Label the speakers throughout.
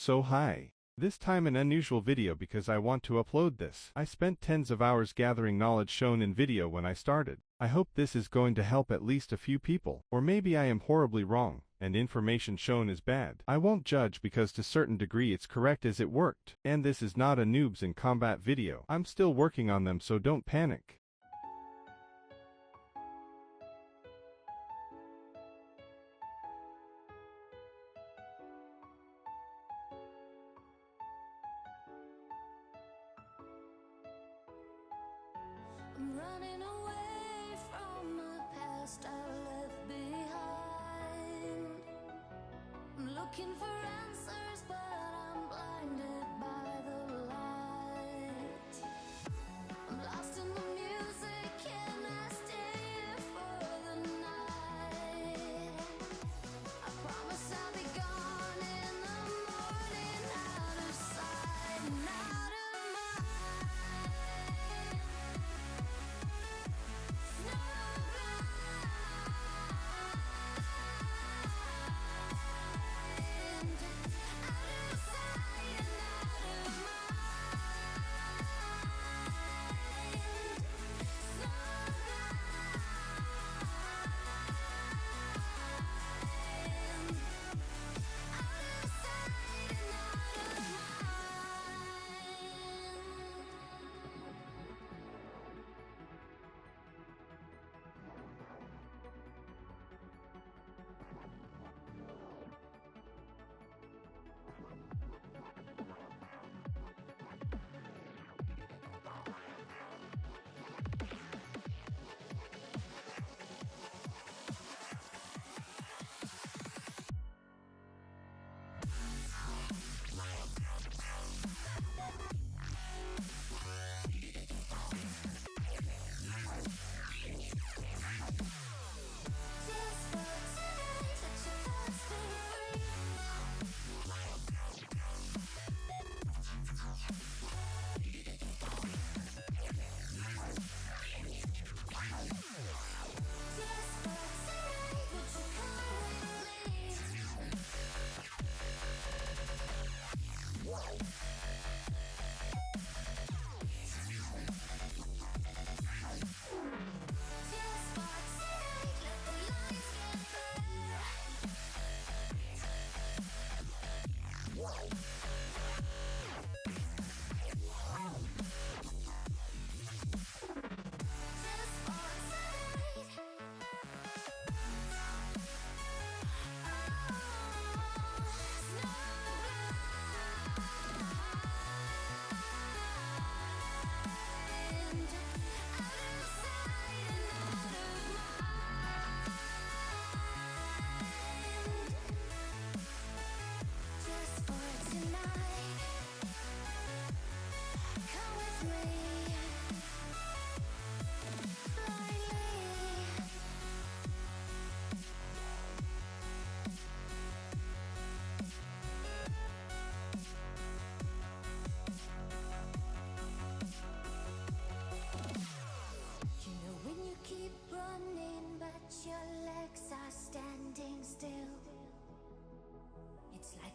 Speaker 1: So hi. This time an unusual video because I want to upload this. I spent tens of hours gathering knowledge shown in video when I started. I hope this is going to help at least a few people, or maybe I am horribly wrong, and information shown is bad. I won't judge because to a certain degree it's correct as it worked, and this is not a noobs in combat video. I'm still working on them, so don't panic.
Speaker 2: I'm running away from the past I left behind. I'm looking for answers, but I'm blinded by the light. I'm lost in the music, can I stay here for the night? I promise I'll be gone in the morning, out of sight and out of mind.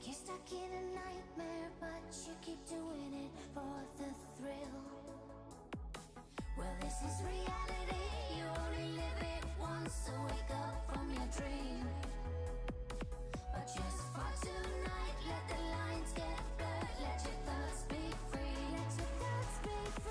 Speaker 2: You're stuck in a nightmare, but you keep doing it for the thrill. Well, this is reality, you only live it once, so wake up from your dream. But just for tonight, let the lines get blurred, let your thoughts be free, let your thoughts be free.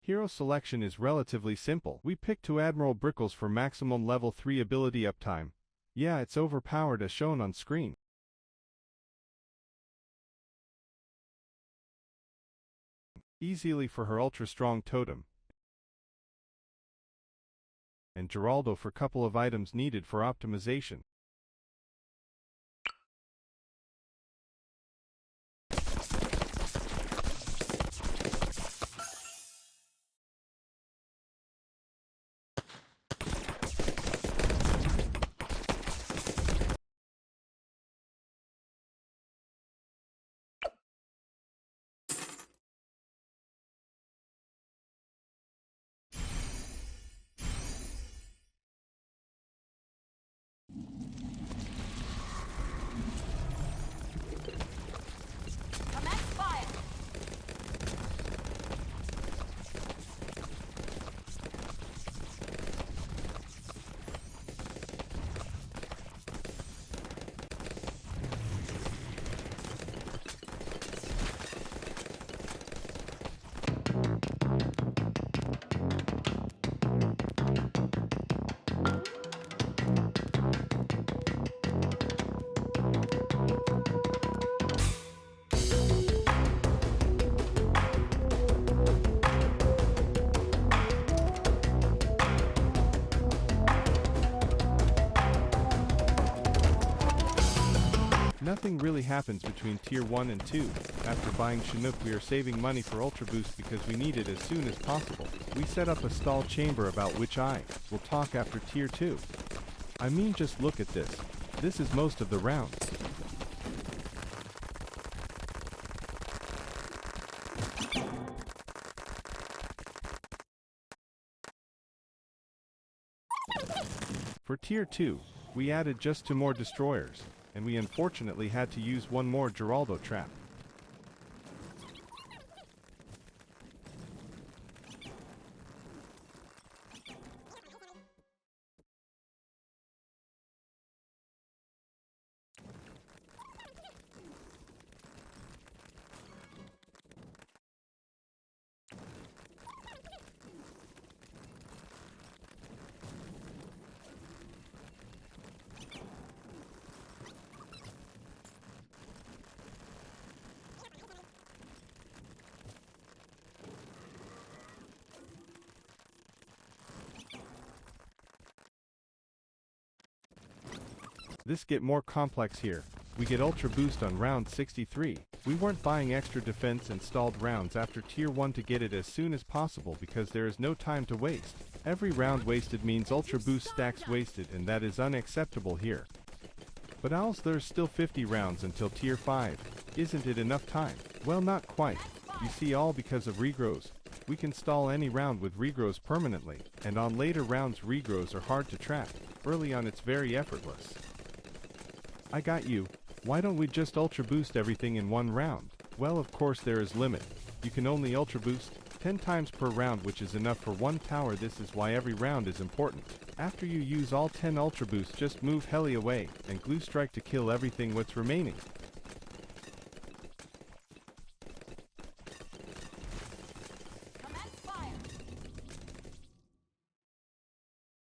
Speaker 1: Hero selection is relatively simple. We pick two Admiral Brickles for maximum level 3 ability uptime. Yeah, it's overpowered as shown on screen. Easily for her ultra-strong totem. And Geraldo for couple of items needed for optimization. Nothing really happens between Tier 1 and 2. After buying Chinook we are saving money for Ultraboost because we need it as soon as possible. We set up a stall chamber about which I will talk after Tier 2. I mean, just look at this. This is most of the rounds. For Tier 2, we added just 2 more destroyers, and we unfortunately had to use 1 more Geraldo trap. This get more complex here. We get Ultra Boost on round 63. We weren't buying extra defense and stalled rounds after Tier 1 to get it as soon as possible because there is no time to waste. Every round wasted means Ultra Boost stacks wasted, and that is unacceptable here. But owls, there's still 50 rounds until Tier 5. Isn't it enough time? Well, not quite. You see, all because of regrows. We can stall any round with regrows permanently, and on later rounds regrows are hard to trap. Early on it's very effortless. I got you. Why don't we just Ultra Boost everything in one round? Well, of course there is limit. You can only Ultra Boost 10 times per round, which is enough for 1 tower. This is why every round is important. After you use all 10 Ultra Boosts, just move Heli away and Glue Strike to kill everything what's remaining.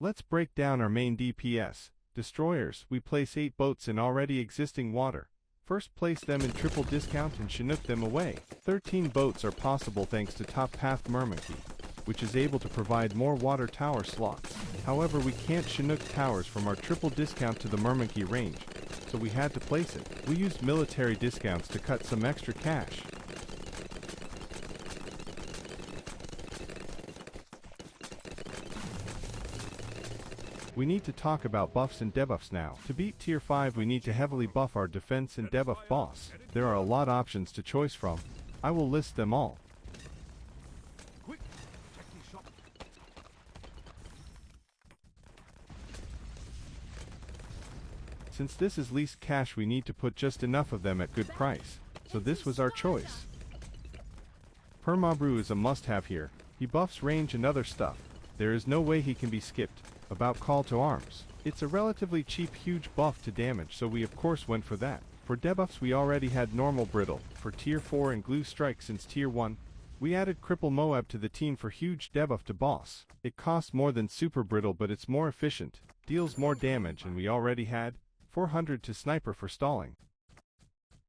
Speaker 1: Let's break down our main DPS. Destroyers, we place 8 boats in already existing water. First place them in triple discount and Chinook them away. 13 boats are possible thanks to Top Path Mermonkey, which is able to provide more water tower slots. However, we can't Chinook towers from our triple discount to the Mermonkey range, so we had to place it. We used military discounts to cut some extra cash. We need to talk about buffs and debuffs now. To beat Tier 5 we need to heavily buff our defense and debuff boss. There are a lot options to choose from. I will list them all. Since this is least cash we need to put just enough of them at good price. So this was our choice. Permabrew is a must-have here. He buffs range and other stuff. There is no way he can be skipped. About Call to Arms. It's a relatively cheap huge buff to damage, so we of course went for that. For debuffs we already had Normal Brittle for Tier 4 and Glue Strike since Tier 1. We added Cripple Moab to the team for huge debuff to boss. It costs more than Super Brittle but it's more efficient, deals more damage, and we already had 400 to Sniper for stalling.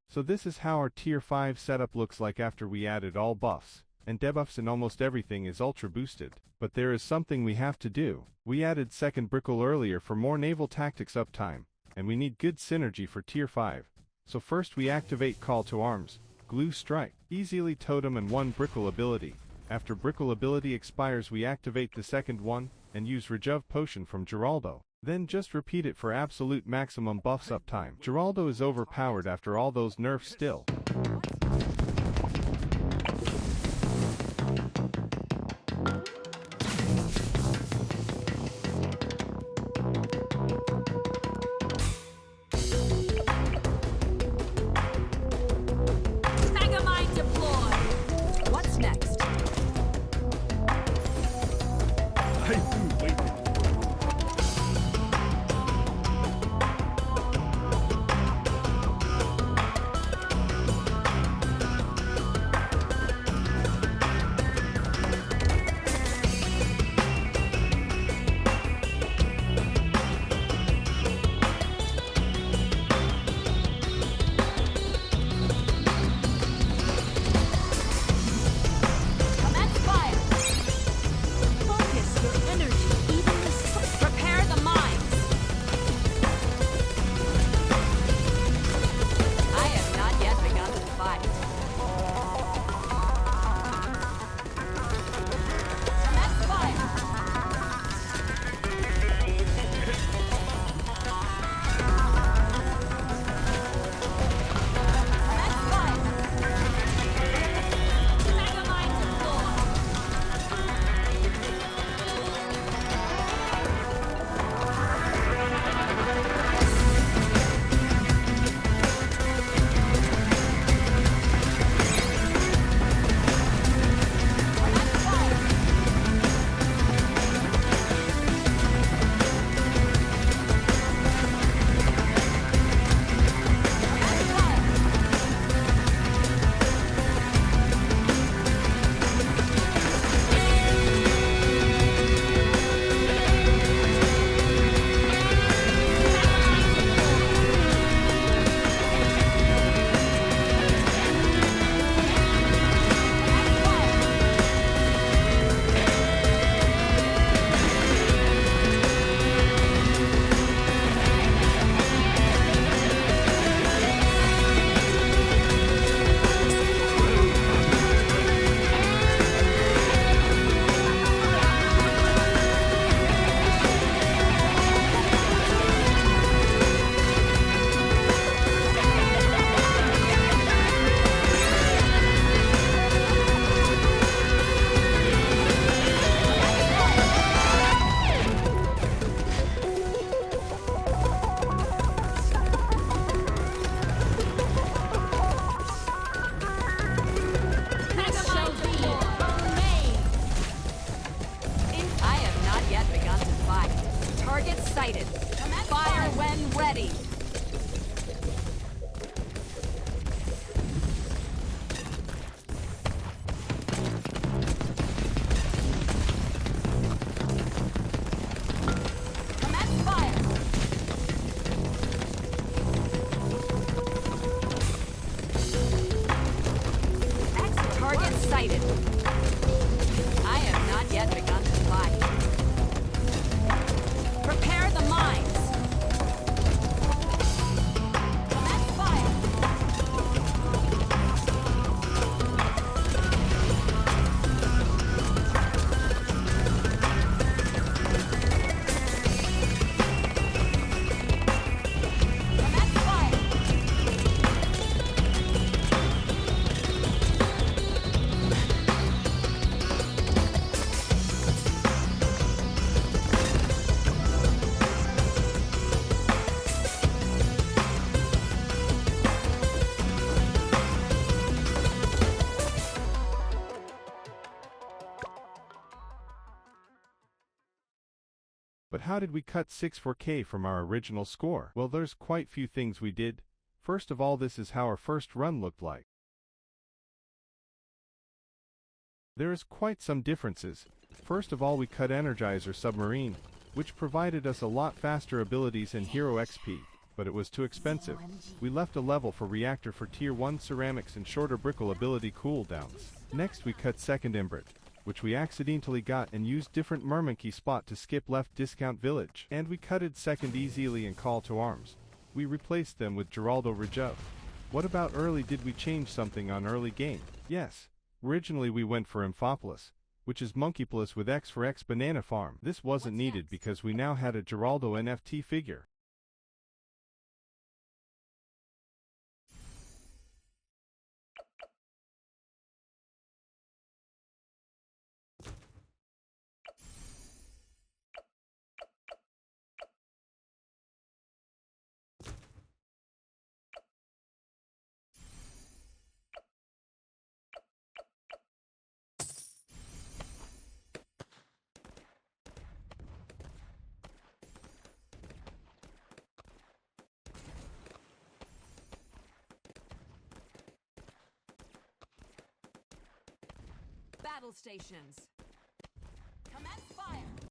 Speaker 1: So this is how our Tier 5 setup looks like after we added all buffs and debuffs, and almost everything is ultra boosted. But there is something we have to do. We added second Brickle earlier for more naval tactics uptime, and we need good synergy for Tier 5. So first we activate Call to Arms, Glue Strike, easily Totem and 1 Brickle ability. After Brickle ability expires we activate the second one, and use Rejuv Potion from Geraldo. Then just repeat it for absolute maximum buffs uptime. Geraldo is overpowered after all those nerfs still.
Speaker 2: Energy.
Speaker 3: sighted. Fire when ready. Commence fire. Excellent. Target sighted. I have not yet begun to fight. Prepare the mines. Commence fire. Commence fire.
Speaker 1: But how did we cut 64K from our original score? Well, there's quite few things we did. First of all, this is how our first run looked like. There is quite some differences. First of all, we cut Energizer Submarine, which provided us a lot faster abilities and hero XP, but it was too expensive. We left a level for Reactor for Tier 1 ceramics and shorter Brickle ability cooldowns. Next we cut second Imbrit, which we accidentally got and used different Mermonkey spot to skip left Discount Village. And we cutted second easily and Call to Arms. We replaced them with Geraldo Rejo. What about early? Did we change something on early game? Yes. Originally we went for Amphopolis, which is Monkeypolis with X for X Banana Farm. This wasn't needed because we now had a Geraldo NFT figure.
Speaker 3: Battle stations. Commence fire.